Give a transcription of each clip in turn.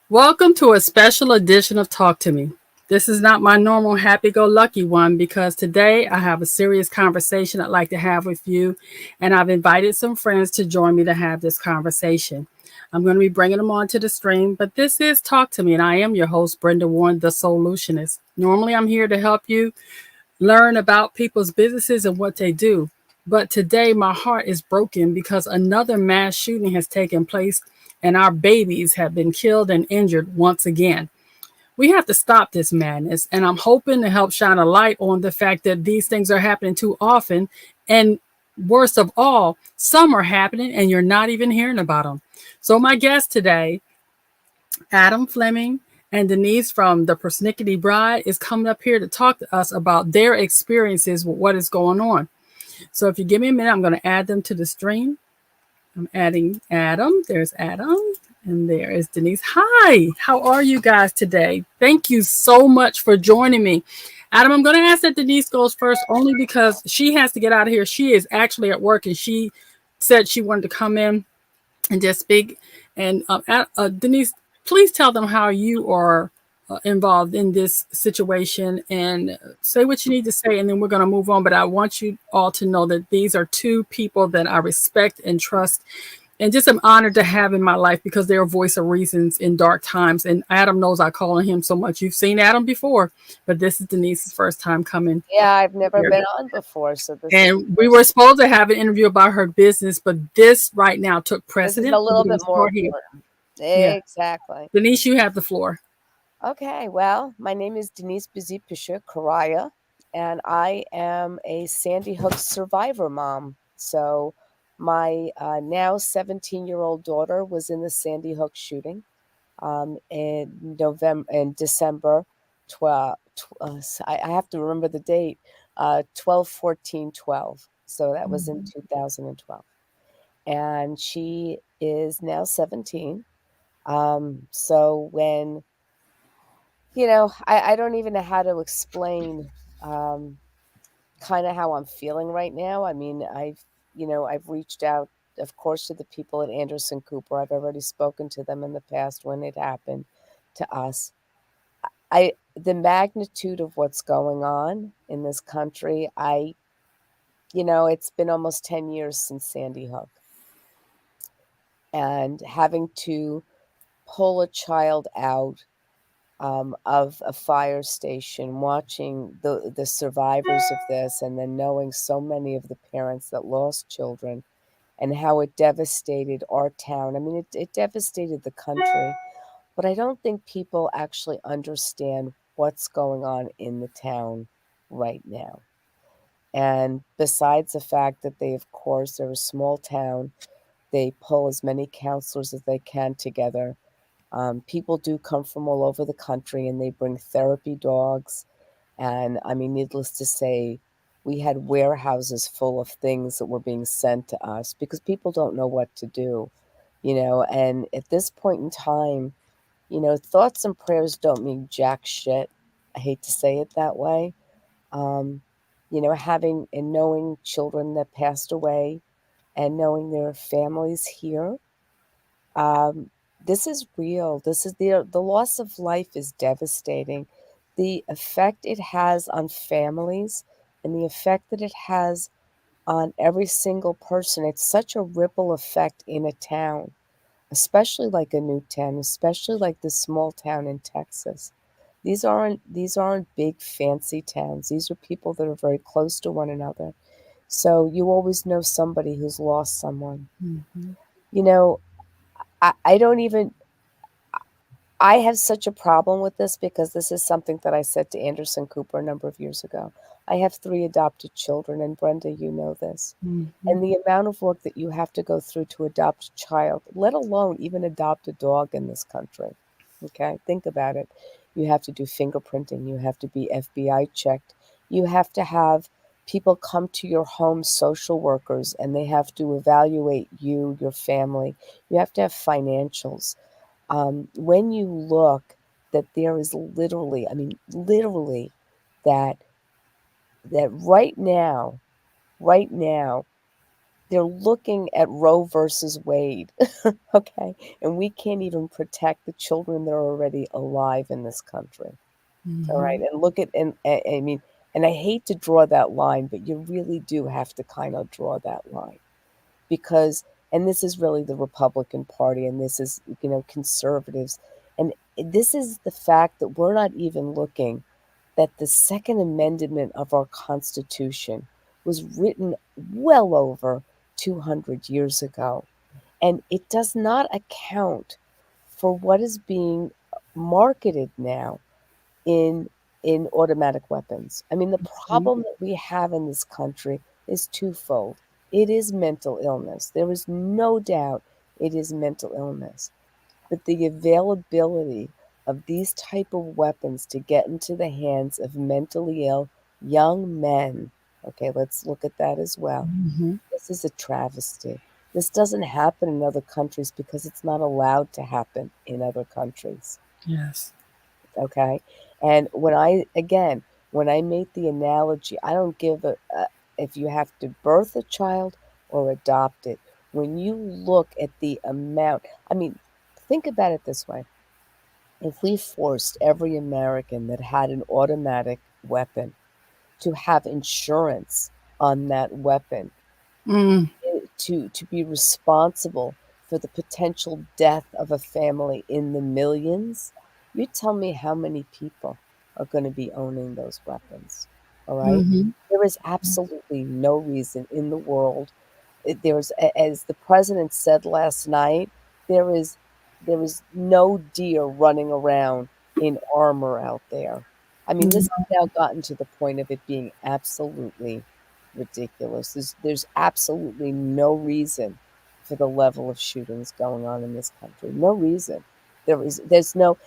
Welcome to a special edition of Talk to Me. This is not my normal happy go lucky one because today I have a serious conversation I'd like to have with you, and I've invited some friends to join me to have this conversation. I'm going to be bringing them onto the stream, but this is Talk to Me, and I am your host, Brenda Warren, the Solutionist. Normally, I'm here to help you learn about people's businesses and what they do. But today, my heart is broken because another mass shooting has taken place and our babies have been killed and injured once again. We have to stop this madness. And I'm hoping to help shine a light on the fact that these things are happening too often. And worst of all, some are happening and you're not even hearing about them. So, my guest today, Adam Fleming and Denise from the Persnickety Bride, is coming up here to talk to us about their experiences with what is going on. So if you give me a minute, I'm going to add them to the stream. I'm adding Adam. There's Adam. And there is Denise. Hi, how are you guys today? Thank you so much for joining me. Adam, I'm going to ask that Denise goes first only because she has to get out of here. She is actually at work and she said she wanted to come in and just speak. And Denise, please tell them how you are involved in this situation and say what you need to say, and then we're going to move on. But I want you all to know that these are two people that I respect and trust and just am honored to have in my life because they're a voice of reasons in dark times. And Adam knows I call on him so much. You've seen Adam before, but this is Denise's first time coming. Yeah, I've never been on before. So this and we were supposed to have an interview about her business, but this right now took precedent. This is a little bit more important. Exactly. Yeah. Denise, you have the floor. Okay, well, my name is Denise Bizipisha Karaya, and I am a Sandy Hook survivor mom. So my now 17-year-old daughter was in the Sandy Hook shooting in December 12. I have to remember the date, 12/14/12. So that was in 2012. And she is now 17. So when I don't even know how to explain kind of how I'm feeling right now. I mean, I've reached out, of course, to the people at Anderson Cooper. I've already spoken to them in the past when it happened to us. The magnitude of what's going on in this country, it's been almost 10 years since Sandy Hook. And having to pull a child out of a fire station, watching the survivors of this, and then knowing so many of the parents that lost children and how it devastated our town. I mean, it devastated the country, but I don't think people actually understand what's going on in the town right now. And besides the fact that they're a small town, they pull as many counselors as they can together. People do come from all over the country and they bring therapy dogs. And I mean, needless to say, we had warehouses full of things that were being sent to us because people don't know what to do, and at this point in time, thoughts and prayers don't mean jack shit. I hate to say it that way. Having and knowing children that passed away and knowing their families here, this is real. This is the loss of life is devastating. The effect it has on families and the effect that it has on every single person. It's such a ripple effect in a town, especially like a Newtown, especially like this small town in Texas. These aren't big fancy towns. These are people that are very close to one another. So you always know somebody who's lost someone. Mm-hmm. I don't even, I have such a problem with this because this is something that I said to Anderson Cooper a number of years ago. I have 3 adopted children, and Brenda, you know this. Mhm. And the amount of work that you have to go through to adopt a child, let alone even adopt a dog in this country. Okay, think about it. You have to do fingerprinting, you have to be FBI checked, you have to have people come to your home, social workers, and they have to evaluate you, your family. You have to have financials. When you look that there is literally, I mean, literally, that right now, they're looking at Roe versus Wade, okay? And we can't even protect the children that are already alive in this country, all right? Mhm. And look at, and I mean, and I hate to draw that line, but you really do have to kind of draw that line because, and this is really the Republican Party, and this is, conservatives, and this is the fact that we're not even looking that the Second Amendment of our Constitution was written well over 200 years ago, and it does not account for what is being marketed now in automatic weapons. I mean, the Mhm. problem that we have in this country is twofold. It is mental illness. There is no doubt it is mental illness. But the availability of these type of weapons to get into the hands of mentally ill young men, okay, let's look at that as well. Mhm. This is a travesty. This doesn't happen in other countries because it's not allowed to happen in other countries. Yes. Okay. And when I make the analogy, I don't give if you have to birth a child or adopt it. When you look at the amount, I mean, think about it this way. If we forced every American that had an automatic weapon to have insurance on that weapon, Mm. to be responsible for the potential death of a family in the millions, you tell me how many people are going to be owning those weapons. All right. Mhm. There is absolutely no reason in the world. As the president said last night, there is there is no deer running around in armor out there. I mean, this has Mhm. now gotten to the point of it being absolutely ridiculous. There's absolutely no reason for the level of shootings going on in this country. No reason. There's no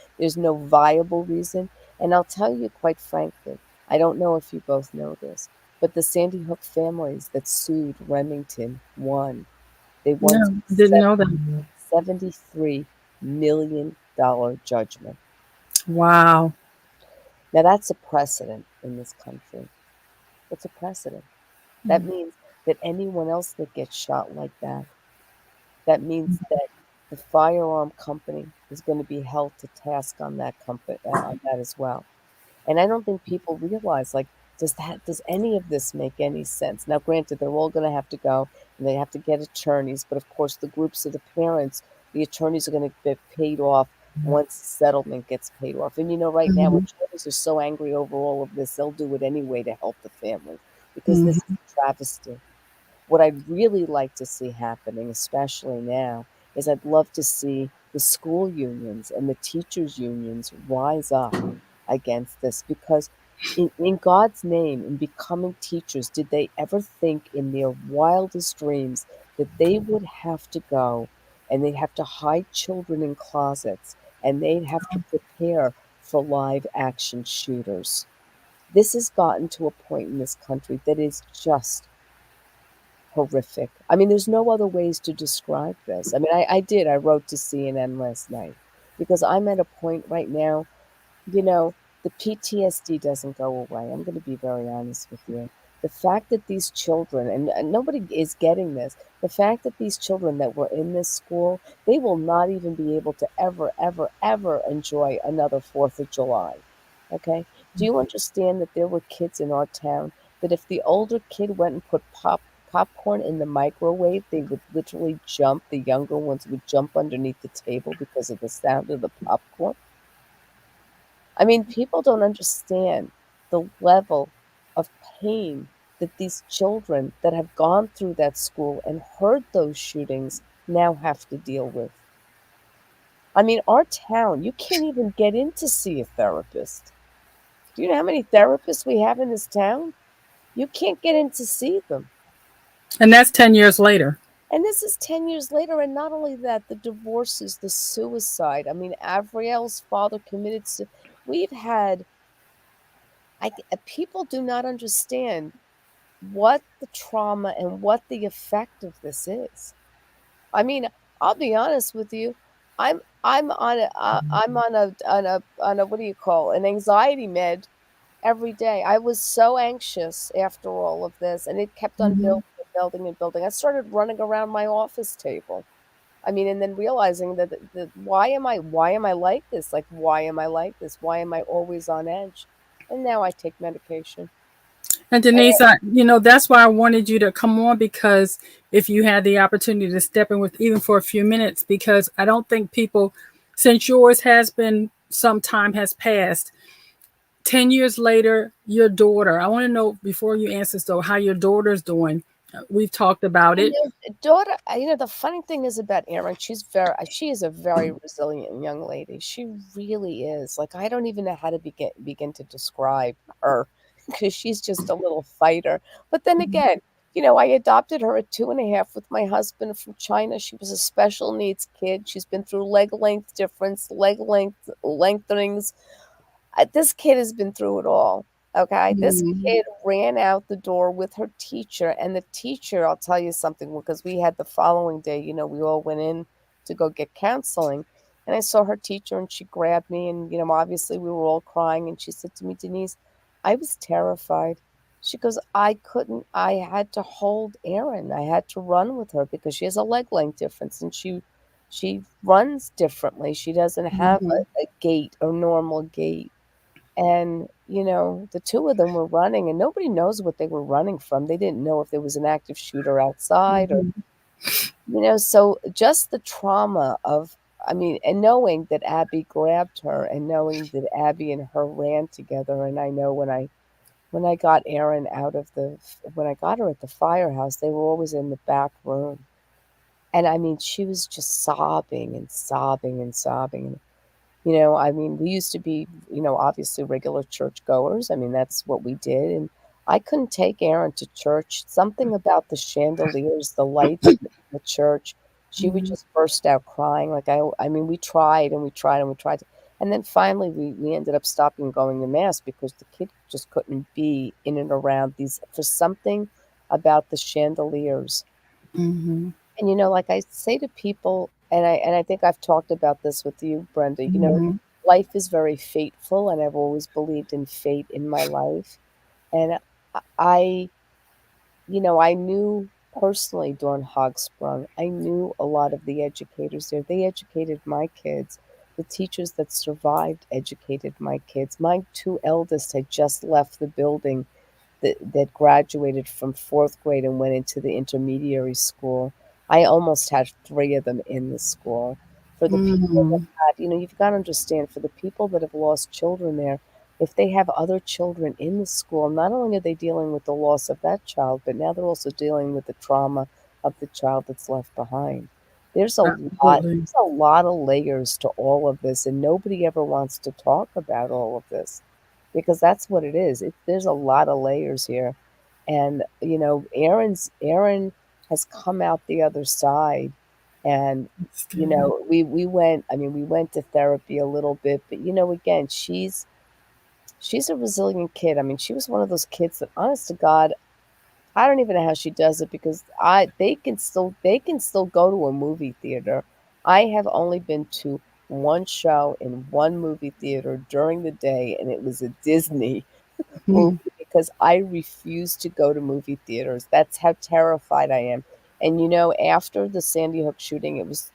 viable reason. And I'll tell you quite frankly, I don't know if you both know this, but the Sandy Hook families that sued Remington won. They won No, I didn't know that. $73 million judgment. Wow. Now that's a precedent in this country. It's a precedent. That means that anyone else that gets shot like that, that means that the firearm company is going to be held to task on that on that as well. And I don't think people realize, like, does any of this make any sense? Now, granted, they're all going to have to go and they have to get attorneys, but of course, the groups of the parents, the attorneys are going to get paid off once the settlement gets paid off. And right now, Mhm. attorneys are so angry over all of this, they'll do it anyway to help the families because this is Mhm. a travesty. What I'd really like to see happening, especially now, is I'd love to see the school unions and the teachers' unions rise up against this because in God's name, in becoming teachers, did they ever think in their wildest dreams that they would have to go and they'd have to hide children in closets and they'd have to prepare for live action shooters? This has gotten to a point in this country that is just horrific. I mean, there's no other ways to describe this. I mean, I wrote to CNN last night because I'm at a point right now, you know, the PTSD doesn't go away. I'm going to be very honest with you. The fact that these children, and nobody is getting this, the fact that these children that were in this school, they will not even be able to ever, ever, ever enjoy another 4th of July. Okay? Do you understand that there were kids in our town that if the older kid went and put popcorn in the microwave, they would literally jump, the younger ones would jump underneath the table because of the sound of the popcorn? I mean, people don't understand the level of pain that these children that have gone through that school and heard those shootings now have to deal with. I mean, our town, you can't even get in to see a therapist. Do you know how many therapists we have in this town? You can't get in to see them. And that's 10 years later. And this is 10 years later. And not only that, the divorces, the suicide. I mean, Avriel's father committed. We've had, people do not understand what the trauma and what the effect of this is. I mean, I'll be honest with you. I'm on a what do you call, an anxiety med every day. I was so anxious after all of this, and it kept on Mm-hmm. building and building and building. I started running around my office table. I mean, and then realizing that why am I like this? Like, why am I like this? Why am I always on edge? And now I take medication. And And Denise, that's why I wanted you to come on, because if you had the opportunity to step in with even for a few minutes, because I don't think people, since yours has been, some time has passed, 10 years later, your daughter, I want to know before you answer, so how your daughter's doing. We've talked about You it. know, daughter, the funny thing is about Erin, she is a very resilient young lady. She really is. Like, I don't even know how to begin to describe her because she's just a little fighter. But then again, I adopted her at 2.5 with my husband from China. She was a special needs kid. She's been through leg length difference, lengthenings. This kid has been through it all. Okay. This Mm-hmm. kid ran out the door with her teacher. And the teacher, I'll tell you something, because we had the following day, we all went in to go get counseling. And I saw her teacher and she grabbed me. And, obviously we were all crying. And she said to me, Denise, I was terrified. She goes, I had to hold Erin. I had to run with her because she has a leg length difference and she runs differently. She doesn't have Mm-hmm. a gait, a normal gait. And, the two of them were running and nobody knows what they were running from. They didn't know if there was an active shooter outside or, Mm-hmm. so just the trauma of, I mean, and knowing that Abby grabbed her and knowing that Abby and her ran together. And I know when I got Erin when I got her at the firehouse, they were always in the back room. And I mean, she was just sobbing and sobbing and sobbing. I mean, we used to be, obviously regular churchgoers. I mean, that's what we did. And I couldn't take Erin to church. Something about the chandeliers, the lights in the church, she would Mm-hmm. just burst out crying. Like, I mean, we tried and we tried and we tried. And then finally, we ended up stopping going to mass because the kid just couldn't be in and around for something about the chandeliers. Mm-hmm. And, like I say to people, and I think I've talked about this with you, Brenda, Mm-hmm. life is very fateful, and I've always believed in fate in my life. And I, I knew personally Dawn Hogsprung. I knew a lot of the educators there. They educated my kids. The teachers that survived educated my kids. My two eldest had just left the building that graduated from 4th grade and went into the intermediary school. I almost had 3 of them in the school. For the people that Mm-hmm. had, you've got to understand, for the people that have lost children there, if they have other children in the school, not only are they dealing with the loss of that child, but now they're also dealing with the trauma of the child that's left behind. Absolutely. There's a lot of layers to all of this, and nobody ever wants to talk about all of this because that's what it is. There's a lot of layers here. And, Aaron has come out the other side. And, It's good. we went to therapy a little bit, but again, she's a resilient kid. I mean, she was one of those kids that, honest to God, I don't even know how she does it because they can still go to a movie theater. I have only been to one show in one movie theater during the day, and it was a Disney movie Mm-hmm. because I refuse to go to movie theaters. That's how terrified I am. And after the Sandy Hook shooting, it was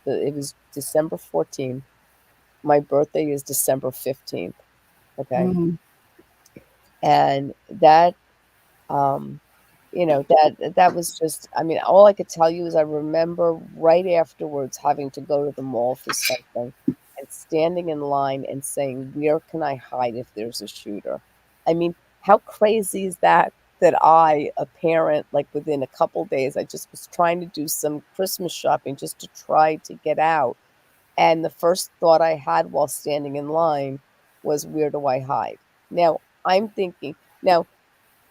December 14th. My birthday is December 15th. Okay. Mm-hmm. And that um that was just, I mean, all I could tell you is I remember right afterwards having to go to the mall for something and standing in line and saying, "Where can I hide if there's a shooter?" I mean, how crazy is that? That I, a parent, like within a couple days, I just was trying to do some Christmas shopping just to try to get out. And the first thought I had while standing in line was, where do I hide? Now, I'm thinking, now,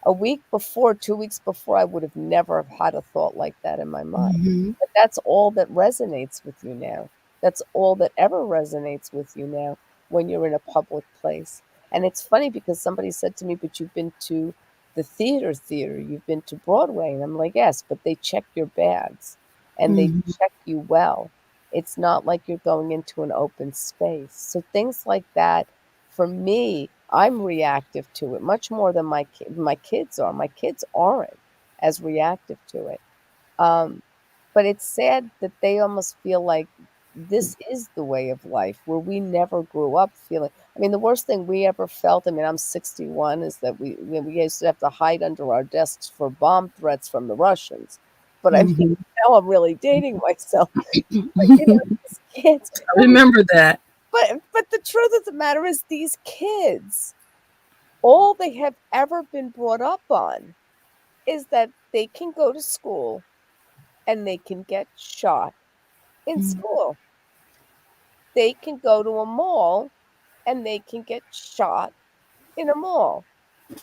a week before, 2 weeks before, I would have never have had a thought like that in my mind. Mm-hmm. But that's all that resonates with you now. That's all that ever resonates with you now when you're in a public place. And it's funny because somebody said to me, "But you've been to the theater, you've been to Broadway." And I'm like, "Yes, but they check your bags and they Mm-hmm. check you well. It's not like you're going into an open space." So things like that, for me, I'm reactive to it much more than my kids are. My kids aren't as reactive to it. Um, but it's sad that they almost feel like this is the way of life, where we never grew up feeling. I mean, the worst thing we ever felt, I mean, I'm 61, is that we used to have to hide under our desks for bomb threats from the Russians. But I mean, Mm-hmm. now I'm really dating myself. But, these kids, I remember that. but the truth of the matter is, these kids, all they have ever been brought up on is that they can go to school and they can get shot in school. They can go to a mall and they can get shot in a mall.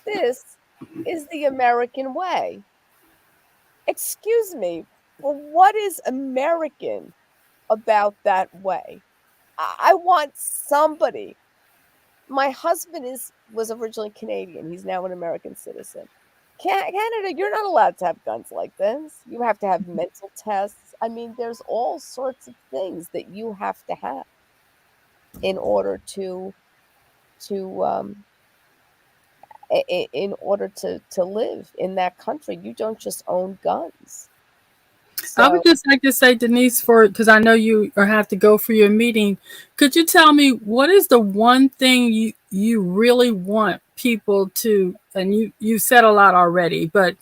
This is the American way. Excuse me, but what is American about that way? I want somebody. My husband was originally Canadian. He's now an American citizen. Canada, you're not allowed to have guns like this. You have to have mental tests. I mean, there's all sorts of things that you have to have in order to in order to live in that country. You don't just own guns. I would So, just like to say, Denise, for because I know you or have to go for your meeting. Could you tell me what is the one thing you really want people to? And you said a lot already, but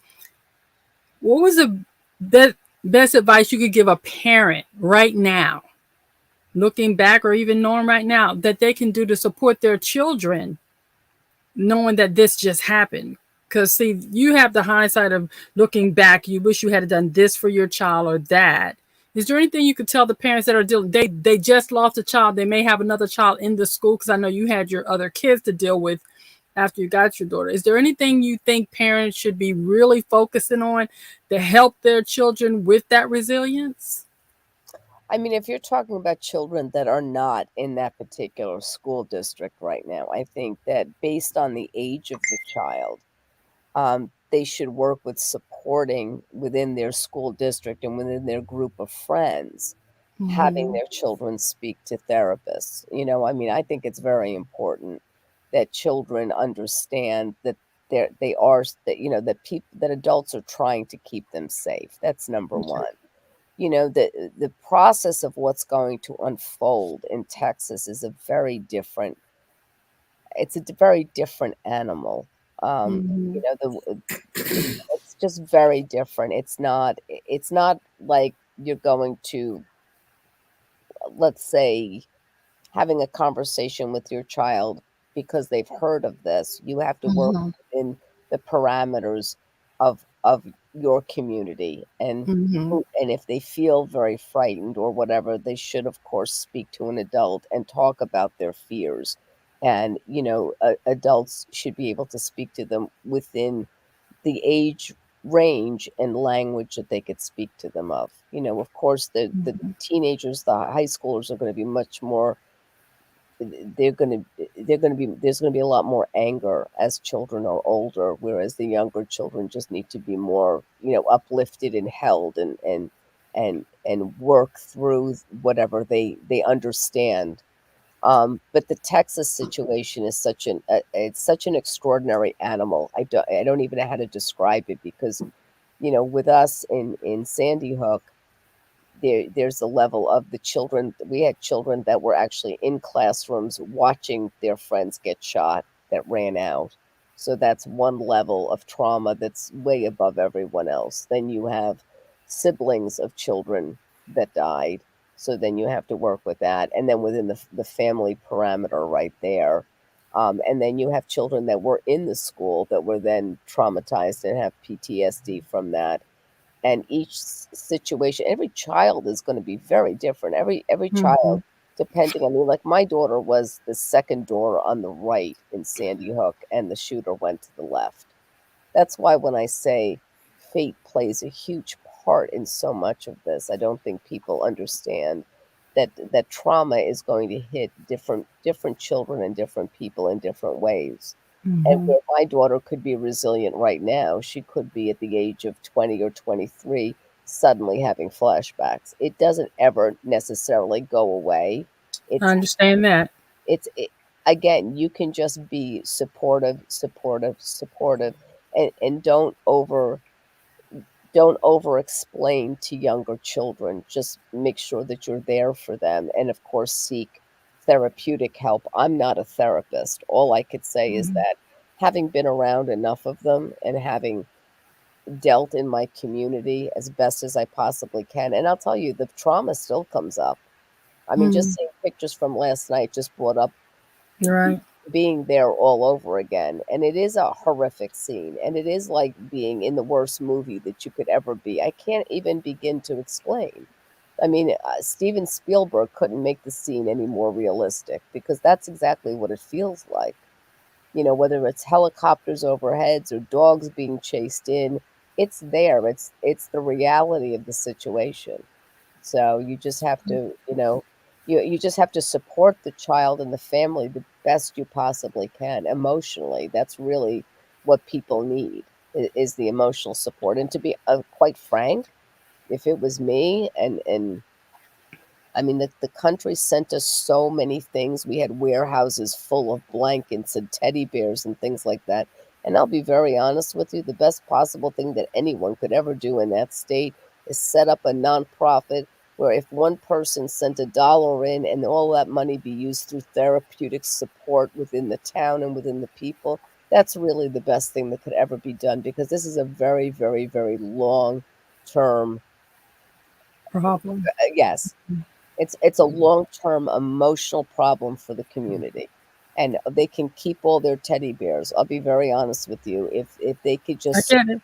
what was the best advice you could give a parent right now, looking back, or even knowing right now that they can do to support their children, knowing that this just happened? Because see, you have the hindsight of looking back. You wish you had done this for your child or that. Is there anything you could tell the parents that are dealing? They just lost a child. They may have another child in the school, because I know you had your other kids to deal with after you got your daughter. Is there anything you think parents should be really focusing on to help their children with that resilience? I mean, if you're talking about children that are not in that particular school district right now, I think that based on the age of the child, they should work with supporting within their school district and within their group of friends, having Mm-hmm. their children speak to therapists. I mean, I think it's very important that children understand that they are that that people that adults are trying to keep them safe. That's number Okay. one. The process of what's going to unfold in Texas is a very different. It's a very different animal. Mm-hmm. It's just very different. It's not like you're going to, let's say, having a conversation with your child because they've heard of this. You have to work Mm-hmm. within the parameters of your community, Mm-hmm. and if they feel very frightened or whatever, they should, of course, speak to an adult and talk about their fears. And adults should be able to speak to them within the age range and language that they could speak to them of. Of course, the teenagers, the high schoolers, are going to be much more. They're going to be There's going to be a lot more anger as children are older, whereas the younger children just need to be more, uplifted and held, and work through whatever they understand. But the Texas situation is it's such an extraordinary animal. I don't even know how to describe it, because with us in Sandy Hook, there's a level of the children. We had children that were actually in classrooms watching their friends get shot that ran out. So that's one level of trauma that's way above everyone else. Then you have siblings of children that died. So then you have to work with that. And then within the family parameter right there. And then you have children that were in the school that were then traumatized and have PTSD from that. And each situation, every child is going to be very different. Every Mm-hmm. child depending, I mean, like my daughter was the second door on the right in Sandy Hook, and the shooter went to the left. That's why when I say fate plays a huge part in so much of this, I don't think people understand that trauma is going to hit different children and different people in different ways. And Hmm. where my daughter could be resilient right now, she could be at the age of 20 or 23 suddenly having flashbacks. It doesn't ever necessarily go away. I It's understand that. it, again, you can just be supportive, supportive, supportive, and don't over explain to younger children. Just make sure that you're there for them, and of course seek therapeutic help. I'm not a therapist. All I could say is Mhm. that having been around enough of them and having dealt in my community as best as I possibly can, and I'll tell you, the trauma still comes up. I mean, just Mhm. seeing pictures from last night just brought up Right. being there all over again, and it is a horrific scene, and it is like being in the worst movie that you could ever be. I can't even begin to explain. I mean, Steven Spielberg couldn't make the scene any more realistic because that's exactly what it feels like. Whether it's helicopters overheads or dogs being chased in, it's there. It's the reality of the situation. So you just have to, you just have to support the child and the family the best you possibly can emotionally. That's really what people need is the emotional support. And to be quite frank, if it was me and I mean, the country sent us so many things. We had warehouses full of blankets and teddy bears and things like that. And I'll be very honest with you, the best possible thing that anyone could ever do in that state is set up a nonprofit where if one person sent $1 in and all that money be used through therapeutic support within the town and within the people, that's really the best thing that could ever be done because this is a very, very, very long term. Problem. Yes, it's a long-term emotional problem for the community, and they can keep all their teddy bears. I'll be very honest with you. If they could I just, get it.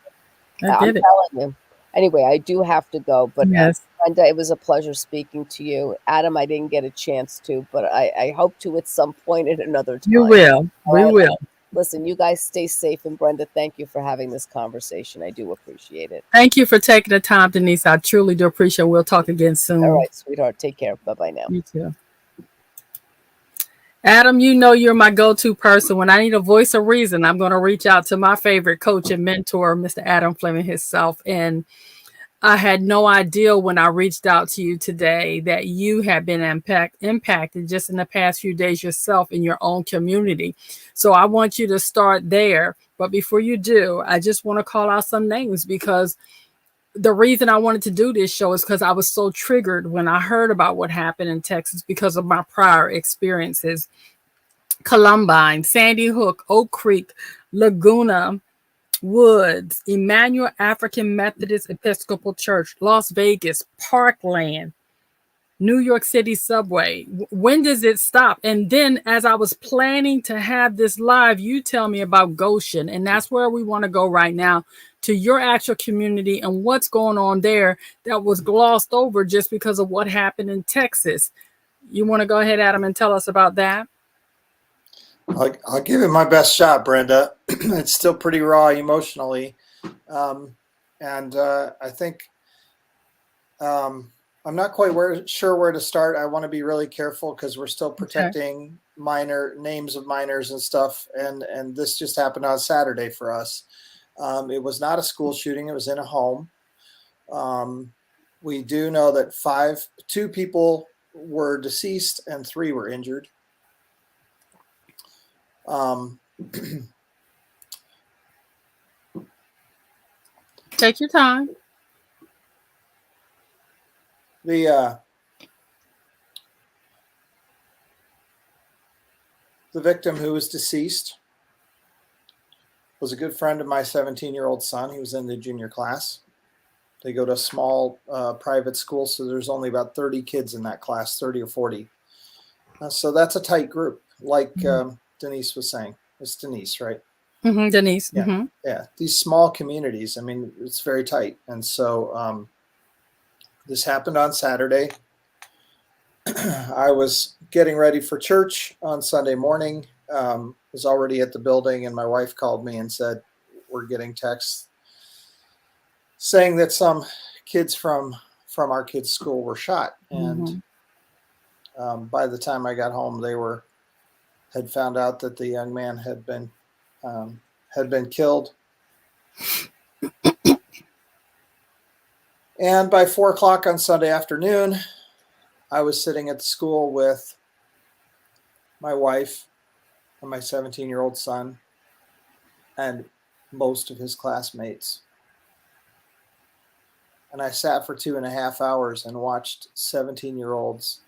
I I'm get it. telling you. Anyway, I do have to go, but Yes, Brenda, it was a pleasure speaking to you. Adam, I didn't get a chance to, but I hope to at some point at another you time. will. All We right. will. Listen, you guys stay safe, and Brenda, thank you for having this conversation. I do appreciate it. Thank you for taking the time, Denise. I truly do appreciate it. We'll talk again All soon. right, sweetheart. Take care. Bye bye now. You too. Adam, you're my go to person. When I need a voice of reason, I'm going to reach out to my favorite coach and mentor, Mr. Adam Fleming himself. And I had no idea when I reached out to you today that you have been impacted just in the past few days yourself in your own community. So I want you to start there. But before you do, I just want to call out some names because the reason I wanted to do this show is because I was so triggered when I heard about what happened in Texas because of my prior experiences. Columbine, Sandy Hook, Oak Creek, Laguna Woods, Emmanuel African Methodist Episcopal Church, Las Vegas, Parkland, New York City subway. When does it stop? And then, as I was planning to have this live, you tell me about Goshen, and that's where we want to go right now to your actual community and what's going on there that was glossed over just because of what happened in Texas. You want to go ahead, Adam, and tell us about that? I'll give it my best shot, Brenda. It's still pretty raw emotionally. Um, and I think I'm not quite sure where to start. I want to be really careful because we're still Okay. protecting minor names of minors and stuff. And this just happened on Saturday for us. It was not a school shooting. It was in a home. We do know that two people were deceased and 3 were injured. Um, Take your time. the victim who was deceased was a good friend of my 17-year-old son. He was in the junior class. They go to a small private school, so there's only about 30 kids in that class, 30 or 40. So that's a tight group, like Denise was saying. It's Denise, right? Mm-hmm, Denise. Yeah. Mm-hmm. Yeah. These small communities, I mean, it's very tight. And so this happened on Saturday. I was getting ready for church on Sunday morning. Was already at the building, and my wife called me and said, "We're getting texts saying that some kids from our kids' school were shot." And by the time I got home, they had found out that the young man had been killed. And by 4 o'clock on Sunday afternoon, I was sitting at the school with my wife and my 17-year-old son and most of his classmates. And I sat for 2.5 hours and watched 17-year-olds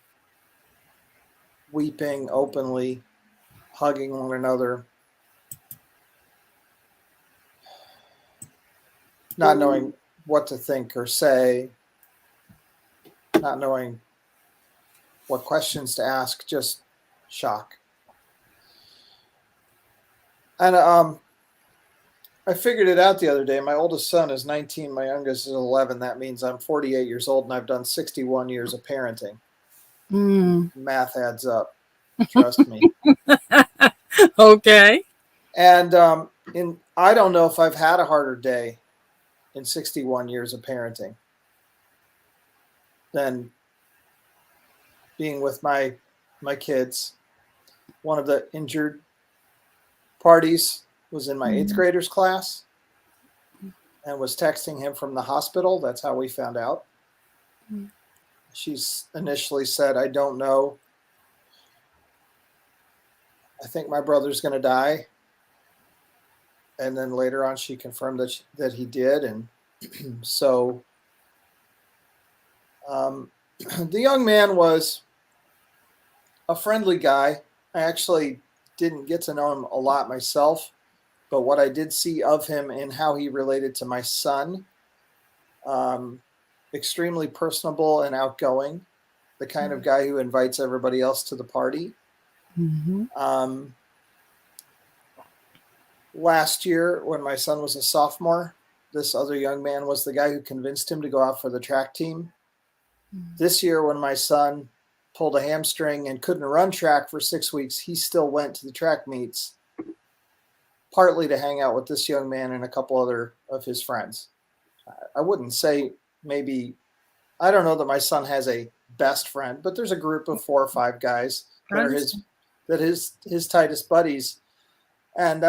weeping openly, hugging one another, not knowing what to think or say, not knowing what questions to ask, just shock. And I figured it out the other day. My oldest son is 19, my youngest is 11. That means I'm 48 years old, and I've done 61 years of parenting. Math adds up. Trust me. Okay. And I don't know if I've had a harder day in 61 years of parenting than being with my kids. One of the injured parties was in my 8th grader's class and was texting him from the hospital. That's how we found out. She's initially said, "I don't know. I think my brother's going to die." And then later on, she confirmed that he did. And so the young man was a friendly guy. I actually didn't get to know him a lot myself, but what I did see of him and how he related to my son, extremely personable and outgoing, the kind of guy who invites everybody else to the party. Last year, when my son was a sophomore, this other young man was the guy who convinced him to go out for the track team. This year, when my son pulled a hamstring and couldn't run track for 6 weeks, he still went to the track meets, partly to hang out with this young man and a couple other of his friends. I wouldn't say maybe, I don't know that my son has a best friend, but there's a group of 4 or 5 guys that are his tightest buddies. And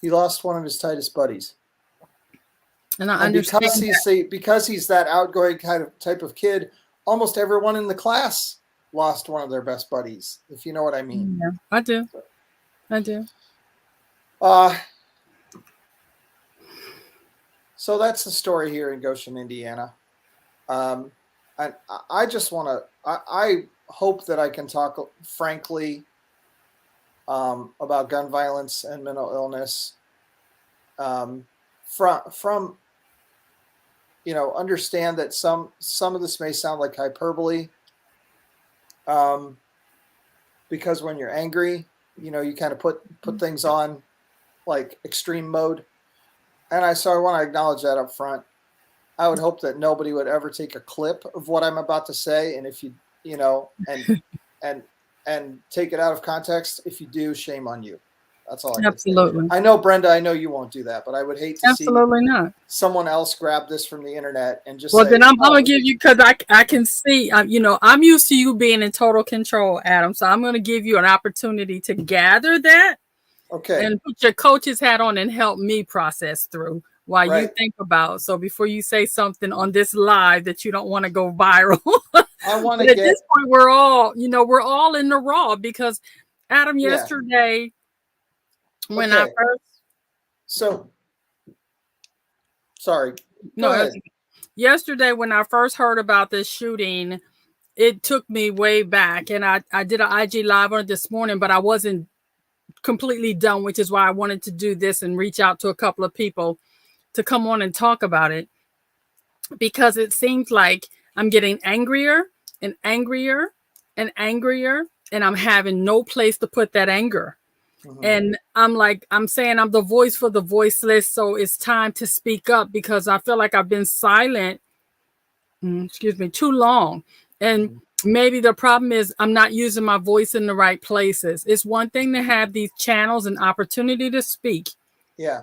he lost one of his tightest buddies. And I understand because he's that outgoing type of kid, almost everyone in the class lost one of their best buddies, if you know what I mean. Yeah, I do. So that's the story here in Goshen, Indiana. I just want to, I hope that I can talk frankly about gun violence and mental illness from understand that some of this may sound like hyperbole, because when you're angry, you kind of put things on like extreme mode. And so I want to acknowledge that up front. I would hope that nobody would ever take a clip of what I'm about to say. And if and take it out of context, if you do, shame on you. That's all I can Absolutely. say. I know, Brenda, I know you won't do that, but I would hate to Absolutely see not. someone else grab this from the internet and just well, say, then I'm going to give you, because I can see, I'm used to you being in total control, Adam. So I'm going to give you an opportunity to gather that. Okay. And put your coach's hat on and help me process through while you think about. So before you say something on this live that you don't want to go viral, I want to at this point, we're all in the raw, because Adam, yesterday, when I first, sorry. Go ahead. Yesterday, when I first heard about this shooting, it took me way back, and I did an IG live on it this morning, but I wasn't completely done, which is why I wanted to do this and reach out to a couple of people to come on and talk about it, because it seems like I'm getting angrier and angrier and angrier, and I'm having no place to put that anger. And I'm saying I'm the voice for the voiceless. So it's time to speak up, because I feel like I've been silent excuse me, too long. And maybe the problem is I'm not using my voice in the right places. It's one thing to have these channels and opportunity to speak. Yeah.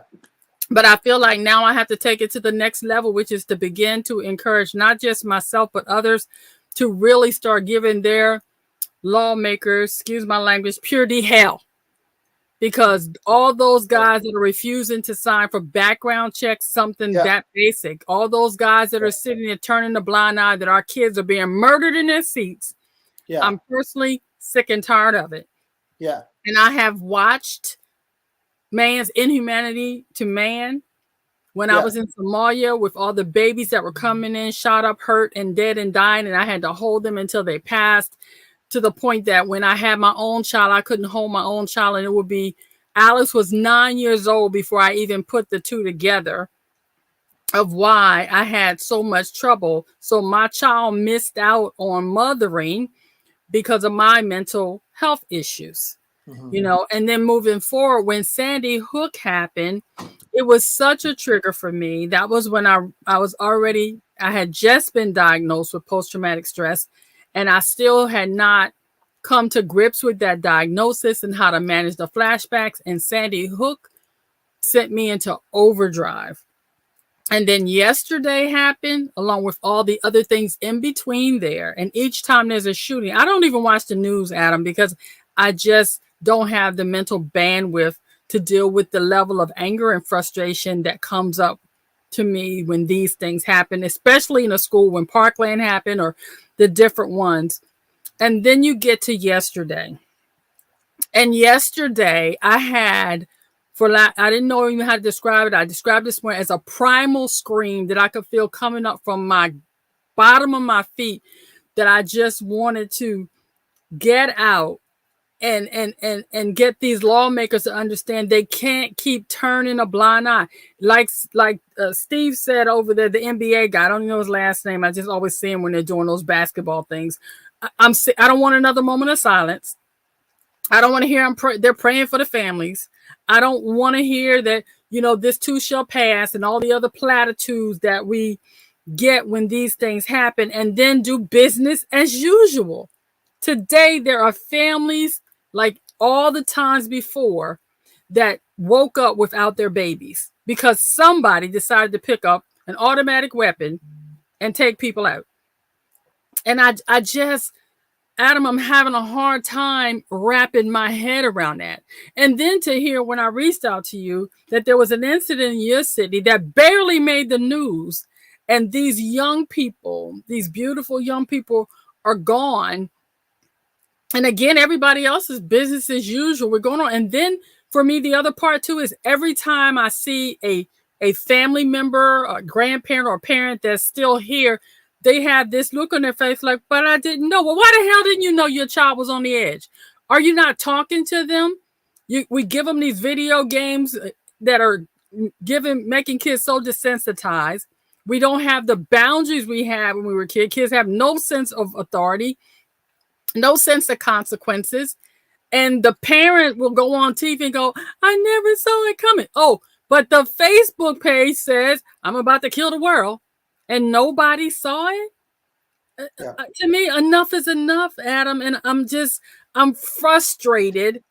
But I feel like now I have to take it to the next level, which is to begin to encourage not just myself, but others to really start giving their lawmakers, excuse my language, purity hell. Because all those guys that are refusing to sign for background checks, something that basic, all those guys that are sitting there turning the blind eye that our kids are being murdered in their seats. Yeah. I'm personally sick and tired of it. Yeah. And I have watched man's inhumanity to man when I was in Somalia with all the babies that were coming in, shot up, hurt, and dead and dying, and I had to hold them until they passed, to the point that when I had my own child, I couldn't hold my own child, and it would be, Alex was 9 years old before I even put the two together of why I had so much trouble. So my child missed out on mothering because of my mental health issues. You know, and then moving forward, when Sandy Hook happened, it was such a trigger for me. That was when I had just been diagnosed with post-traumatic stress, and I still had not come to grips with that diagnosis and how to manage the flashbacks. And Sandy Hook sent me into overdrive. And then yesterday happened, along with all the other things in between there. And each time there's a shooting, I don't even watch the news, Adam, because I just don't have the mental bandwidth to deal with the level of anger and frustration that comes up to me when these things happen, especially in a school when Parkland happened or the different ones. And then you get to yesterday. And yesterday I had, I didn't know even how to describe it. I described this one as a primal scream that I could feel coming up from my bottom of my feet, that I just wanted to get out and get these lawmakers to understand they can't keep turning a blind eye. Like Steve said over there, the NBA guy, I don't even know his last name. I just always see him when they're doing those basketball things. I don't want another moment of silence. I don't want to hear they're praying for the families. I don't want to hear that, this too shall pass and all the other platitudes that we get when these things happen, and then do business as usual. Today, there are families like all the times before that woke up without their babies because somebody decided to pick up an automatic weapon and take people out. And I just, Adam, I'm having a hard time wrapping my head around that. And then to hear when I reached out to you that there was an incident in your city that barely made the news, and these young people, these beautiful young people, are gone. And again, everybody else's business as usual. We're going on. And then for me, the other part too is every time I see a family member, a grandparent, or a parent that's still here, they have this look on their face like, but I didn't know. Well, why the hell didn't you know your child was on the edge? Are you not talking to them? We give them these video games that are making kids so desensitized. We don't have the boundaries we had when we were kids. Kids have no sense of authority, no sense of consequences. And the parent will go on TV and go, I never saw it coming. Oh, but the Facebook page says, I'm about to kill the world. And nobody saw it. To me, enough is enough, Adam. And I'm frustrated.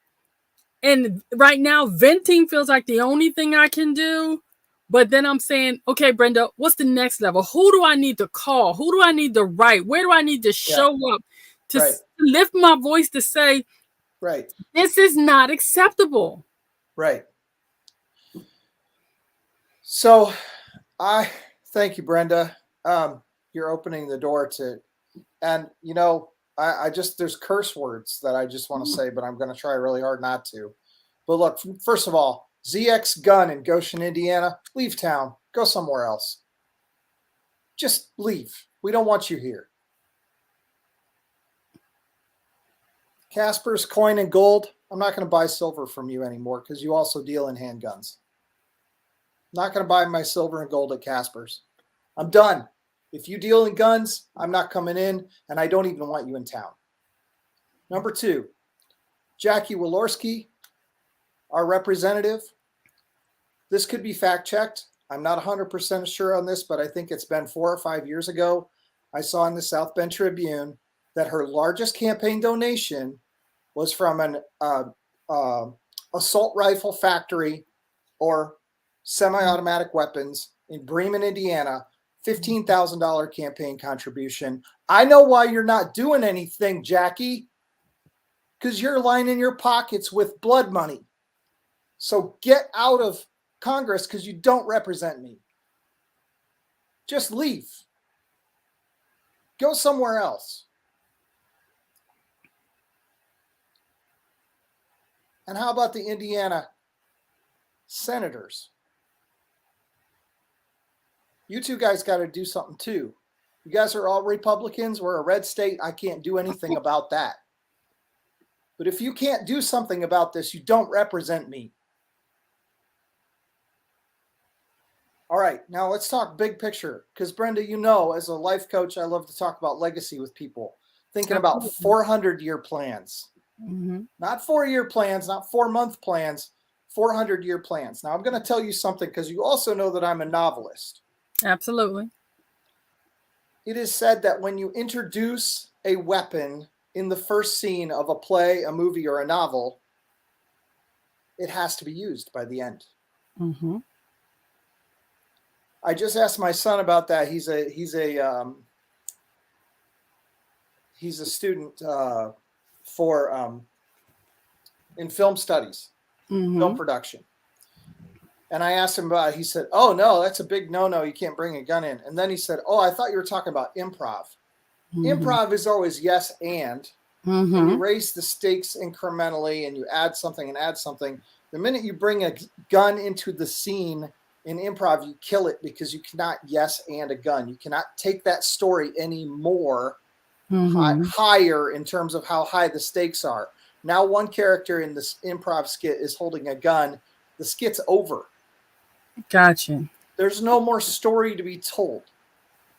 And right now, venting feels like the only thing I can do. But then I'm saying, okay, Brenda, what's the next level? Who do I need to call? Who do I need to write? Where do I need to show up to lift my voice to say, this is not acceptable? Right. So I thank you, Brenda. You're opening the door to, and I just, there's curse words that I just want to say, but I'm going to try really hard not to. But look, first of all, ZX Gun in Goshen, Indiana, leave town, go somewhere else. Just leave. We don't want you here. Casper's Coin and Gold, I'm not going to buy silver from you anymore because you also deal in handguns. I'm not going to buy my silver and gold at Casper's. I'm done. If you deal in guns, I'm not coming in, and I don't even want you in town. Number two, Jackie Walorski, our representative. This could be fact-checked. I'm not 100% sure on this, but I think it's been 4 or 5 years ago. I saw in the South Bend Tribune that her largest campaign donation was from an assault rifle factory or semi-automatic weapons in Bremen, Indiana, $15,000 campaign contribution. I know why you're not doing anything, Jackie, because you're lining your pockets with blood money. So get out of Congress because you don't represent me. Just leave. Go somewhere else. And how about the Indiana senators? You two guys got to do something too. You guys are all Republicans. We're a red state. I can't do anything about that. But if you can't do something about this, you don't represent me. All right, now let's talk big picture. Because Brenda, you know, as a life coach, I love to talk about legacy with people. Thinking about 400-year plans. Mm-hmm. Not 4-year plans, not 4-month plans, 400-year plans. Now, I'm going to tell you something because you also know that I'm a novelist. Absolutely. It is said that when you introduce a weapon in the first scene of a play, a movie, or a novel, it has to be used by the end. Mm-hmm. I just asked my son about that. He's a student for in film studies, film production. And I asked him about it. He said, "Oh no, that's a big no-no. You can't bring a gun in." And then he said, "Oh, I thought you were talking about improv. Improv is always yes and you raise the stakes incrementally and you add something and add something. The minute you bring a gun into the scene in improv, you kill it because you cannot yes and a gun. You cannot take that story anymore higher in terms of how high the stakes are. Now one character in this improv skit is holding a gun. The skit's over. Gotcha. There's no more story to be told.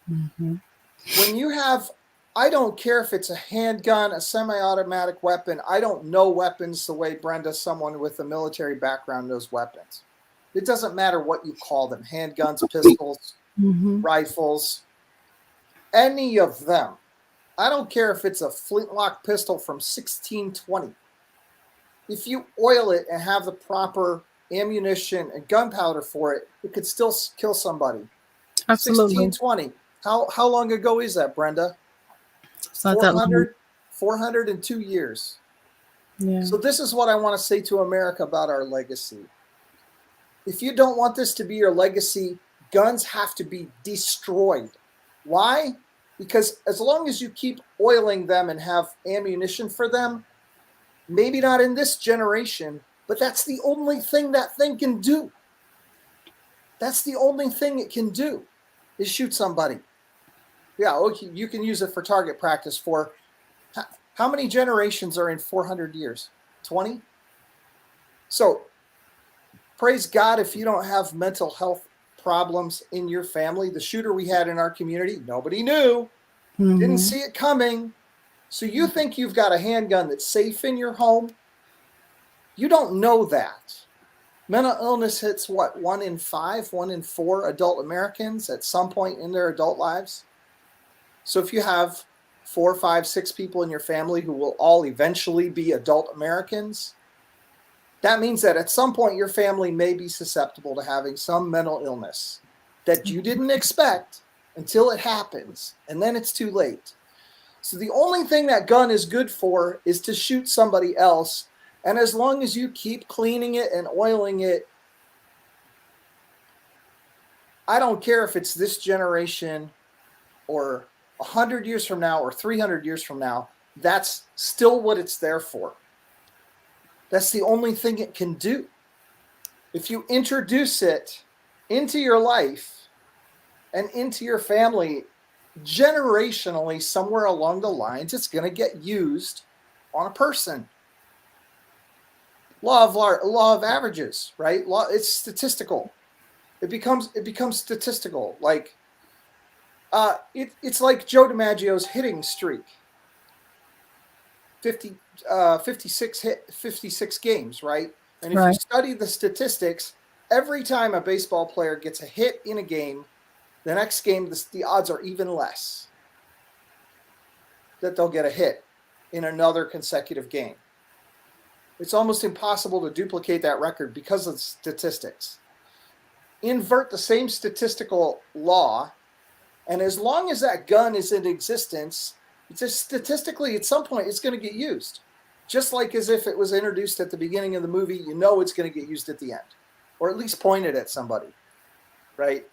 When you have, I don't care if it's a handgun, a semi-automatic weapon. I don't know weapons the way Brenda, someone with a military background, knows weapons. It doesn't matter what you call them, handguns, pistols, rifles, any of them. I don't care if it's a flintlock pistol from 1620. If you oil it and have the proper ammunition and gunpowder for it, it could still kill somebody. Absolutely. 1620. How long ago is that, Brenda? It's not that long. 402 years. Yeah. So this is what I want to say to America about our legacy. If you don't want this to be your legacy, guns have to be destroyed. Why? Because as long as you keep oiling them and have ammunition for them, maybe not in this generation, but that's the only thing that thing can do. That's the only thing it can do is shoot somebody. Yeah, okay, you can use it for target practice for how many generations are in 400 years? 20? So praise God if you don't have mental health problems in your family. The shooter we had in our community, nobody knew, didn't see it coming. So you think you've got a handgun that's safe in your home? You don't know that. Mental illness hits what? 1 in 5, 1 in 4 adult Americans at some point in their adult lives. So if you have 4, 5, 6 people in your family who will all eventually be adult Americans, that means that at some point your family may be susceptible to having some mental illness that you didn't expect until it happens, and then it's too late. So the only thing that gun is good for is to shoot somebody else, and as long as you keep cleaning it and oiling it, I don't care if it's this generation or 100 years from now or 300 years from now, that's still what it's there for. That's the only thing it can do. If you introduce it into your life and into your family, generationally, somewhere along the lines, it's going to get used on a person. Law of averages, right? It's statistical. It becomes statistical. Like it's like Joe DiMaggio's hitting streak. 56 games, right? And if you study the statistics, every time a baseball player gets a hit in a game, the next game the odds are even less. that they'll get a hit in another consecutive game. It's almost impossible to duplicate that record because of statistics. Invert the same statistical law, and as long as that gun is in existence, it's just statistically at some point it's going to get used. Just like as if it was introduced at the beginning of the movie, you know it's going to get used at the end, or at least pointed at somebody, right?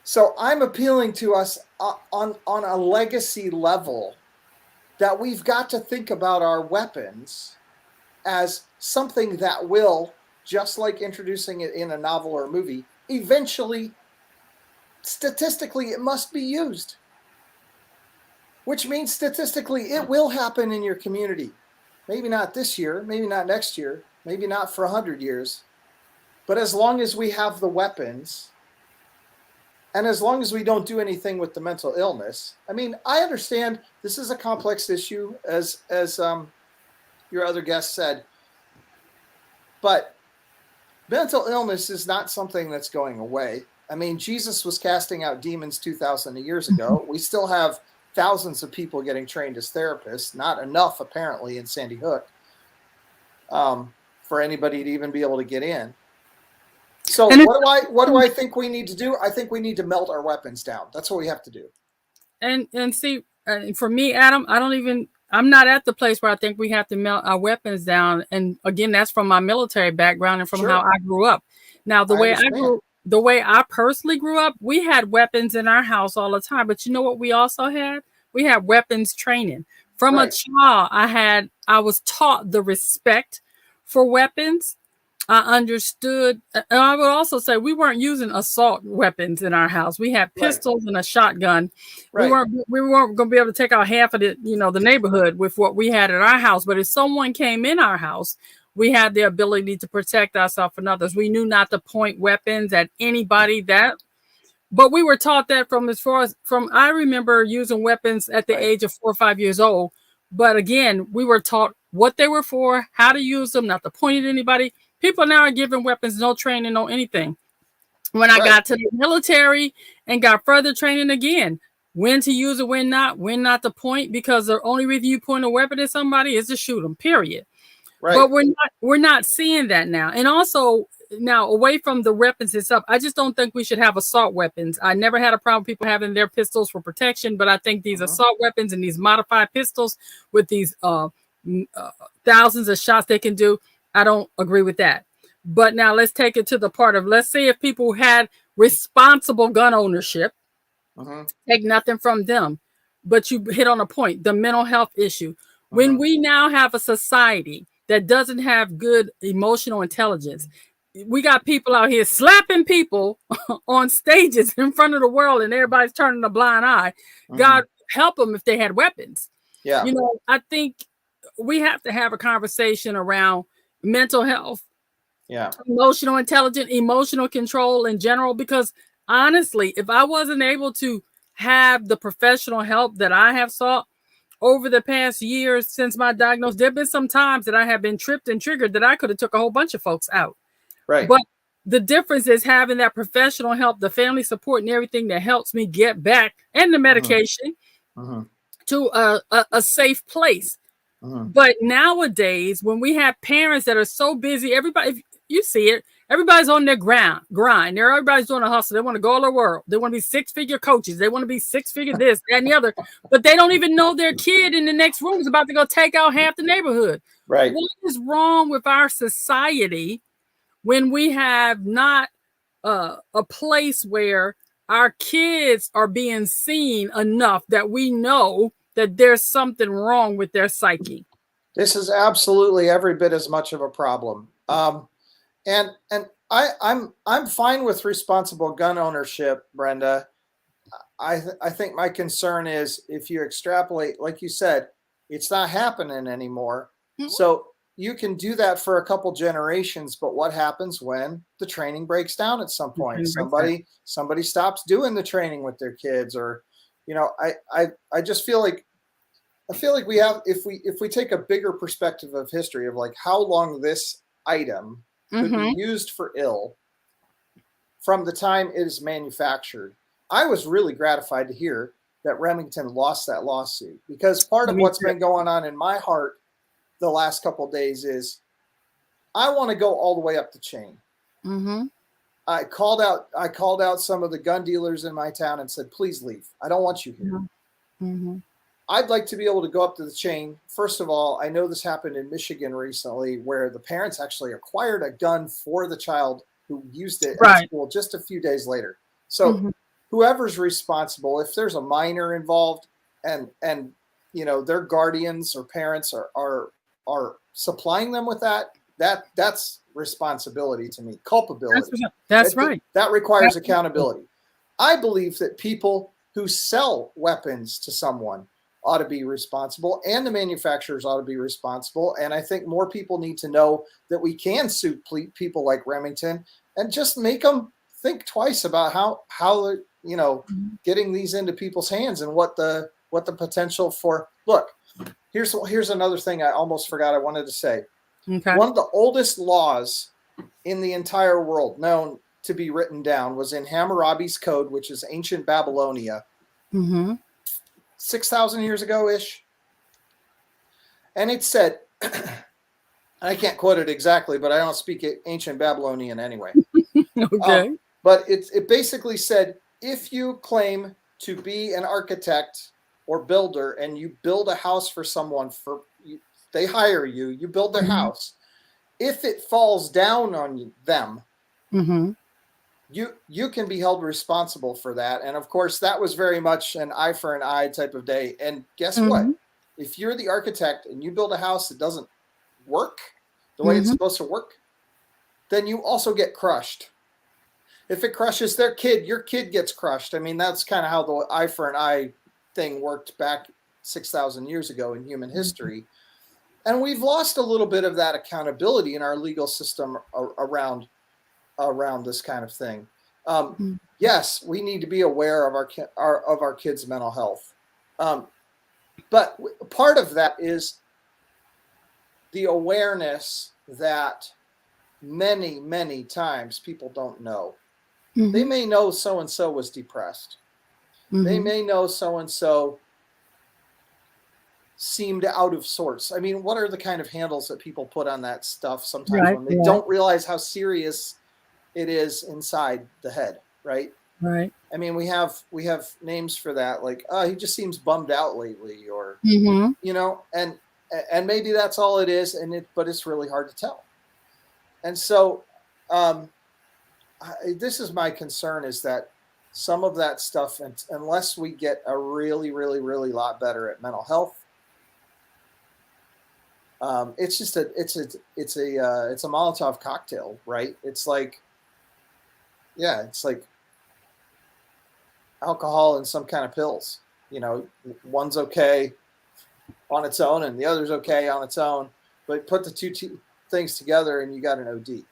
So I'm appealing to us on a legacy level that we've got to think about our weapons as something that will, just like introducing it in a novel or a movie, eventually, statistically, it must be used. Which means statistically, it will happen in your community. Maybe not this year, maybe not next year, maybe not for 100 years. But as long as we have the weapons, and as long as we don't do anything with the mental illness, I mean, I understand this is a complex issue, as your other guest said, but mental illness is not something that's going away. I mean, Jesus was casting out demons 2,000 years ago. We still have thousands of people getting trained as therapists, not enough apparently in Sandy Hook for anybody to even be able to get in. So what do I think we need to do? I think we need to melt our weapons down. That's what we have to do. And see, for me, Adam, I'm not at the place where I think we have to melt our weapons down. And again, that's from my military background and from how I grew up. Now, the way I personally grew up, we had weapons in our house all the time. But you know what we also had? We had weapons training. From a child, I was taught the respect for weapons. I understood, and I would also say we weren't using assault weapons in our house. We had pistols and a shotgun. We weren't going to be able to take out half of the neighborhood with what we had in our house. But if someone came in our house, we had the ability to protect ourselves and others. We knew not to point weapons at anybody but we were taught that I remember using weapons at the age of 4 or 5 years old. But again, we were taught what they were for, how to use them, not to point at anybody. People now are given weapons, no training, no anything. When I got to the military and got further training again, when to use it, when not to point, because the only reason you point a weapon at somebody is to shoot them, period. Right. But we're not seeing that now. And also now, away from the weapons itself, I just don't think we should have assault weapons. I never had a problem with people having their pistols for protection, but I think these assault weapons and these modified pistols with these thousands of shots they can do, I don't agree with that. But now let's take it to the part of, let's say if people had responsible gun ownership, take nothing from them, but you hit on a point, the mental health issue. When we now have a society that doesn't have good emotional intelligence, we got people out here slapping people on stages in front of the world and everybody's turning a blind eye. God help them if they had weapons. Yeah. I think we have to have a conversation around mental health, emotional intelligence, emotional control in general, because honestly, if I wasn't able to have the professional help that I have sought over the past years since my diagnosis, there have been some times that I have been tripped and triggered that I could have took a whole bunch of folks out. Right. But the difference is having that professional help, the family support and everything that helps me get back, and the medication to a safe place. But nowadays, when we have parents that are so busy, everybody, you see it, everybody's on their grind. Everybody's doing a hustle. They want to go all the world. They want to be 6-figure coaches. They want to be 6-figure this, that, and the other. But they don't even know their kid in the next room is about to go take out half the neighborhood. Right. What is wrong with our society when we have not a place where our kids are being seen enough that we know that there's something wrong with their psyche? This is absolutely every bit as much of a problem. And I'm fine with responsible gun ownership, Brenda. I think my concern is if you extrapolate, like you said, it's not happening anymore. So you can do that for a couple generations, but what happens when the training breaks down at some point? Somebody stops doing the training with their kids, or I just feel like we have, if we take a bigger perspective of history of like how long this item could be used for ill from the time it is manufactured. I was really gratified to hear that Remington lost that lawsuit, because part of Me what's too. been going on in my heart the last couple of days is I want to go all the way up the chain. Mm-hmm. I called out some of the gun dealers in my town and said, please leave. I don't want you here. Mm-hmm. I'd like to be able to go up to the chain. First of all, I know this happened in Michigan recently where the parents actually acquired a gun for the child who used it at Right. school just a few days later. So Mm-hmm. whoever's responsible, if there's a minor involved and their guardians or parents are supplying them with that's responsibility to me, culpability. That's right. That requires accountability. I believe that people who sell weapons to someone ought to be responsible, and the manufacturers ought to be responsible. And I think more people need to know that we can sue people like Remington and just make them think twice about how getting these into people's hands and what the potential for. Look, here's another thing I almost forgot I wanted to say. Okay. One of the oldest laws in the entire world known to be written down was in Hammurabi's Code, which is ancient Babylonia, 6,000 years ago-ish. And it said, I can't quote it exactly, but I don't speak ancient Babylonian anyway. Okay. But it basically said, if you claim to be an architect or builder and you build a house for someone, they hire you, you build their house. If it falls down on them, you can be held responsible for that. And of course, that was very much an eye for an eye type of day. And guess what? If you're the architect and you build a house that doesn't work the way it's supposed to work, then you also get crushed. If it crushes their kid, your kid gets crushed. I mean, that's kind of how the eye for an eye thing worked back 6,000 years ago in human history. And we've lost a little bit of that accountability in our legal system around this kind of thing. Yes, we need to be aware of our kids' mental health. But part of that is the awareness that many, many times people don't know. They may know so-and-so was depressed. They may know so-and-so seemed out of sorts. I mean, what are the kind of handles that people put on that stuff sometimes when they don't realize how serious it is inside the head, right? Right. I mean, we have names for that, like, he just seems bummed out lately, or and maybe that's all it is, but it's really hard to tell. And so this is my concern, is that some of that stuff, unless we get a really, really, really lot better at mental health, it's just it's a Molotov cocktail, right? It's like alcohol and some kind of pills. One's okay on its own and the other's okay on its own, but put the two things together and you got an OD.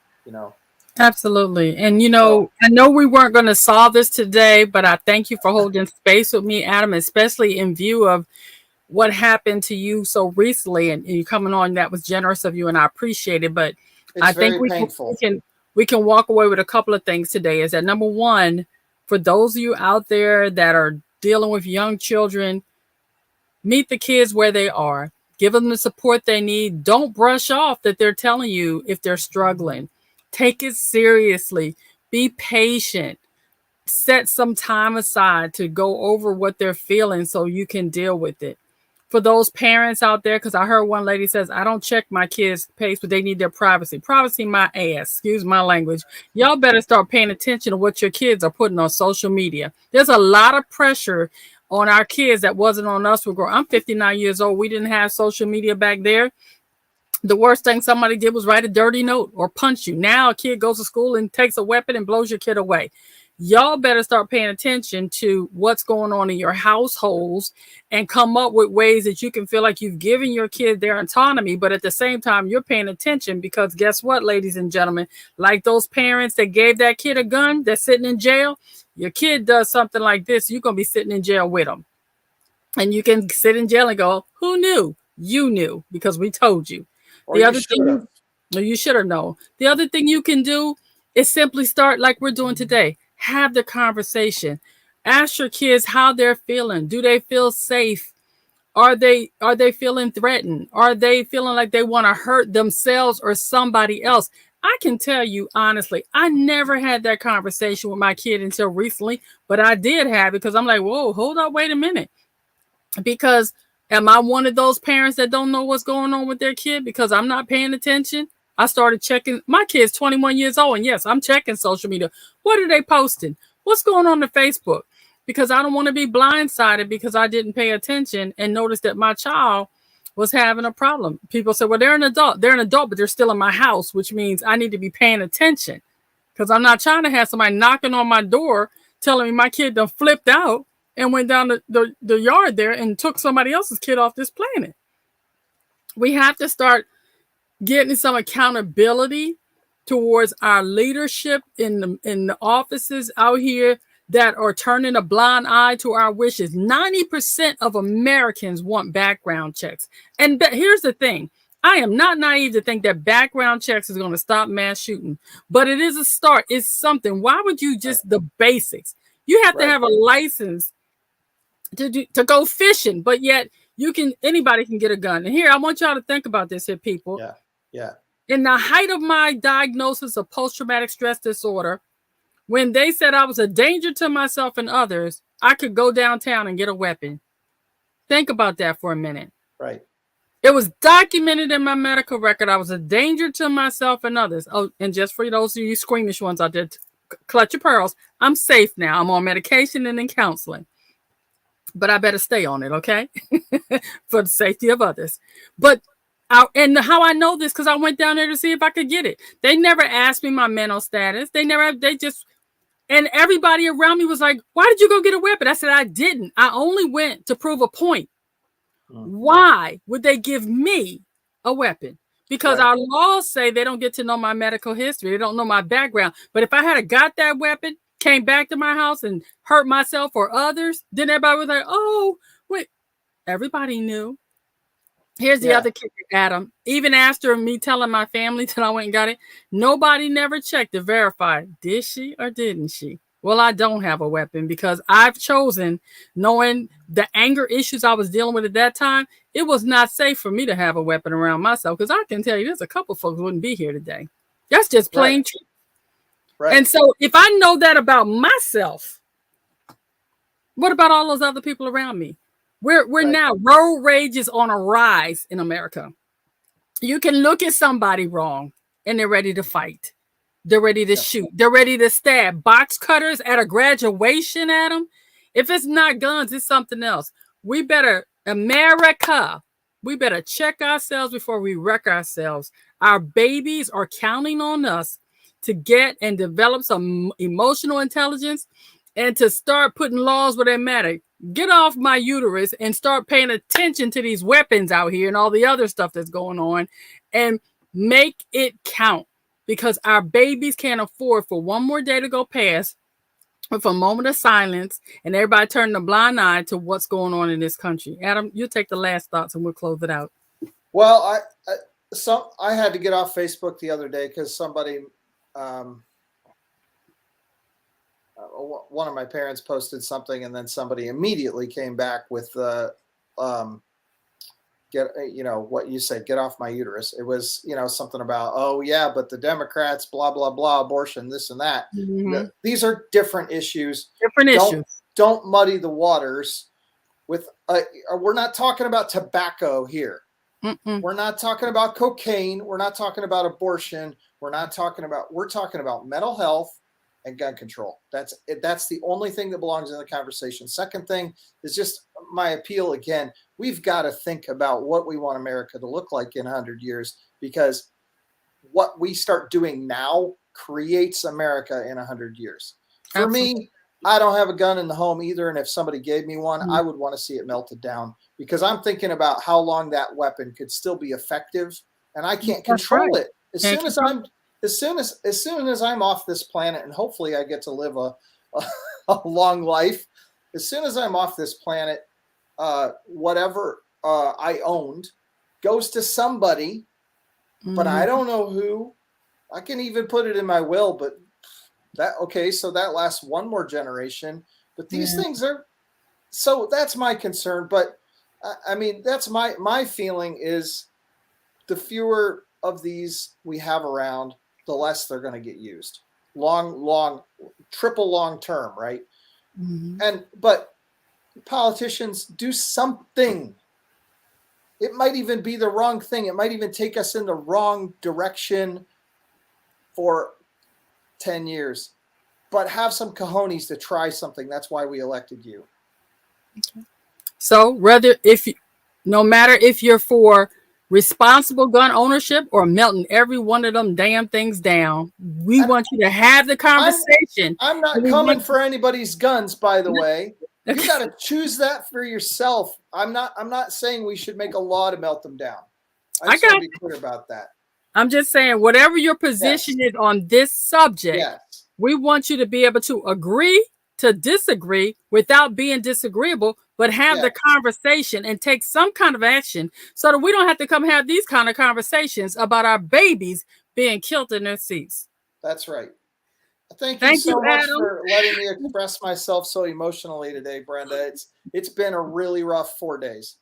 Absolutely. And, I know we weren't going to solve this today, but I thank you for holding space with me, Adam, especially in view of what happened to you so recently, and you coming on. That was generous of you, and I appreciate it. But it's I think painful. we can walk away with a couple of things today. Is that, number one, for those of you out there that are dealing with young children, meet the kids where they are. Give them the support they need. Don't brush off that they're telling you if they're struggling. Take it seriously. Be patient. Set some time aside to go over what they're feeling so you can deal with it. For those parents out there, because I heard one lady says, I don't check my kids' pace, but they need their privacy. Privacy my ass. Excuse my language. Y'all better start paying attention to what your kids are putting on social media. There's a lot of pressure on our kids that wasn't on us. I'm 59 years old. We didn't have social media back there. The worst thing somebody did was write a dirty note or punch you. Now a kid goes to school and takes a weapon and blows your kid away. Y'all better start paying attention to what's going on in your households and come up with ways that you can feel like you've given your kid their autonomy, but at the same time, you're paying attention, because guess what, ladies and gentlemen, like those parents that gave that kid a gun that's sitting in jail, your kid does something like this, you're going to be sitting in jail with them. And you can sit in jail and go, who knew? You knew, because we told you. Or you should have known. The other thing you can do is simply start like we're doing today. Have the conversation. Ask your kids how they're feeling. Do they feel safe? Are they feeling threatened? Are they feeling like they want to hurt themselves or somebody else? I can tell you honestly, I never had that conversation with my kid until recently, but I did have it because I'm like, whoa, hold up, wait a minute. Because am I one of those parents that don't know what's going on with their kid because I'm not paying attention? I started checking. My kid's 21 years old, and yes, I'm checking social media. What are they posting? What's going on Facebook? Because I don't want to be blindsided because I didn't pay attention and noticed that my child was having a problem. People say, well, they're an adult. They're an adult, but they're still in my house, which means I need to be paying attention because I'm not trying to have somebody knocking on my door telling me my kid done flipped out and went down the yard there and took somebody else's kid off this planet. We have to start getting some accountability towards our leadership in the offices out here that are turning a blind eye to our wishes. 90% of Americans want background checks. And here's the thing. I am not naive to think that background checks is going to stop mass shooting, but it is a start. It's something. Why would you just the basics? You have to have a license to go fishing, but yet anybody can get a gun. And here, I want y'all to think about this here, people. Yeah. Yeah. In the height of my diagnosis of post-traumatic stress disorder, when they said I was a danger to myself and others, I could go downtown and get a weapon. Think about that for a minute. Right. It was documented in my medical record. I was a danger to myself and others. Oh, and just for those of you squeamish ones out there, clutch your pearls. I'm safe now. I'm on medication and in counseling. But I better stay on it, okay? For the safety of others. But and how I know this, because I went down there to see if I could get it. They never asked me my mental status. And everybody around me was like, why did you go get a weapon? I said, I didn't. I only went to prove a point. Why would they give me a weapon? Because our laws say they don't get to know my medical history. They don't know my background. But if I had got that weapon, came back to my house and hurt myself or others, then everybody was like, oh, wait. Everybody knew. Here's the other kicker, Adam. Even after me telling my family that I went and got it, nobody never checked to verify, did she or didn't she? Well, I don't have a weapon because I've chosen, knowing the anger issues I was dealing with at that time, it was not safe for me to have a weapon around myself because I can tell you there's a couple folks wouldn't be here today. That's just plain truth. Right. And so if I know that about myself, what about all those other people around me? We're now, road rage is on a rise in America. You can look at somebody wrong and they're ready to fight. They're ready to shoot. They're ready to stab. Box cutters at a graduation, Adam. If it's not guns, it's something else. America, we better check ourselves before we wreck ourselves. Our babies are counting on us to get and develop some emotional intelligence and to start putting laws where they matter. Get off my uterus and start paying attention to these weapons out here and all the other stuff that's going on and make it count, because our babies can't afford for one more day to go past with a moment of silence and everybody turning a blind eye to what's going on in this country. Adam, you take the last thoughts and we'll close it out. Well, I had to get off Facebook the other day because somebody, one of my parents posted something, and then somebody immediately came back with what you said, get off my uterus. It was, something about, oh yeah, but the Democrats, blah, blah, blah, abortion, this and that. Mm-hmm. These are different issues. Don't muddy the waters with, we're not talking about tobacco here. Mm-mm. We're not talking about cocaine. We're not talking about abortion. We're talking about mental health and gun control. That's the only thing that belongs in the conversation. Second thing is just my appeal again. We've got to think about what we want America to look like in 100 years, because what we start doing now creates America in 100 years. For Absolutely. Me, I don't have a gun in the home either, and if somebody gave me one, I would want to see it melted down, because I'm thinking about how long that weapon could still be effective, and I can't control it. As soon as I'm off this planet, and hopefully I get to live a long life, as soon as I'm off this planet, whatever I owned goes to somebody, but I don't know who. I can even put it in my will, but so that lasts one more generation. But these things are, so that's my concern. But I mean, that's my feeling is the fewer of these we have around, the less they're going to get used. Triple long term, right? But politicians do something. It might even be the wrong thing. It might even take us in the wrong direction for 10 years. But have some cojones to try something. That's why we elected you. So no matter if you're for responsible gun ownership or melting every one of them damn things down, we want you to have the conversation. I'm not coming for anybody's guns, by the way. You got to choose that for yourself. I'm not saying we should make a law to melt them down. I just want to be clear about that. I'm just saying, whatever your position is on this subject, we want you to be able to agree to disagree without being disagreeable, but have the conversation and take some kind of action so that we don't have to come have these kind of conversations about our babies being killed in their seats. That's right. Thank you so much for letting me express myself so emotionally today, Brenda. It's been a really rough 4 days.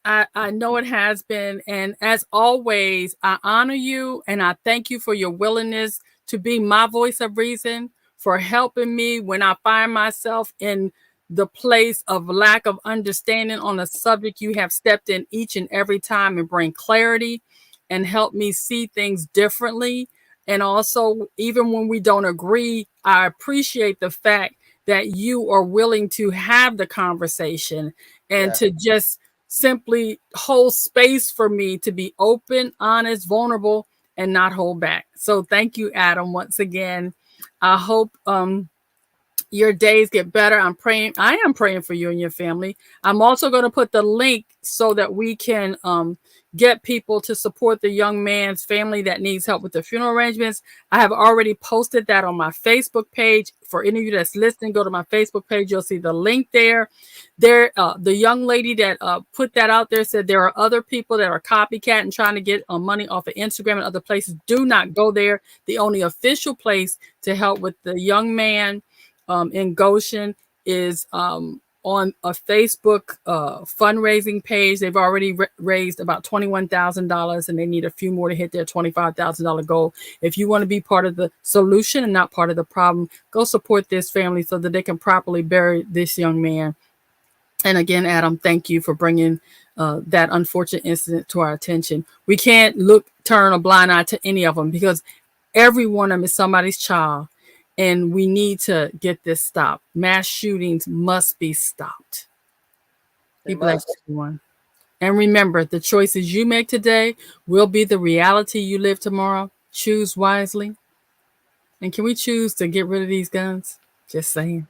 I know it has been. And as always, I honor you and I thank you for your willingness to be my voice of reason, for helping me when I find myself in the place of lack of understanding on a subject. You have stepped in each and every time and bring clarity and help me see things differently. And also, even when we don't agree, I appreciate the fact that you are willing to have the conversation and to just simply hold space for me to be open, honest, vulnerable, and not hold back. So thank you, Adam, once again. I hope your days get better. I am praying for you and your family. I'm also going to put the link so that we can get people to support the young man's family that needs help with the funeral arrangements. I have already posted that on my Facebook page. For any of you that's listening, go to my Facebook page. You'll see the link there. The young lady that put that out there said there are other people that are copycatting, trying to get money off of Instagram and other places. Do not go there. The only official place to help with the young man in Goshen is on a Facebook fundraising page. They've already raised about $21,000 and they need a few more to hit their $25,000 goal. If you want to be part of the solution and not part of the problem, go support this family so that they can properly bury this young man. And again, Adam, thank you for bringing that unfortunate incident to our attention. We can't turn a blind eye to any of them because every one of them is somebody's child. And we need to get this stopped. Mass shootings must be stopped. Be blessed, everyone. And remember, the choices you make today will be the reality you live tomorrow. Choose wisely. And can we choose to get rid of these guns? Just saying.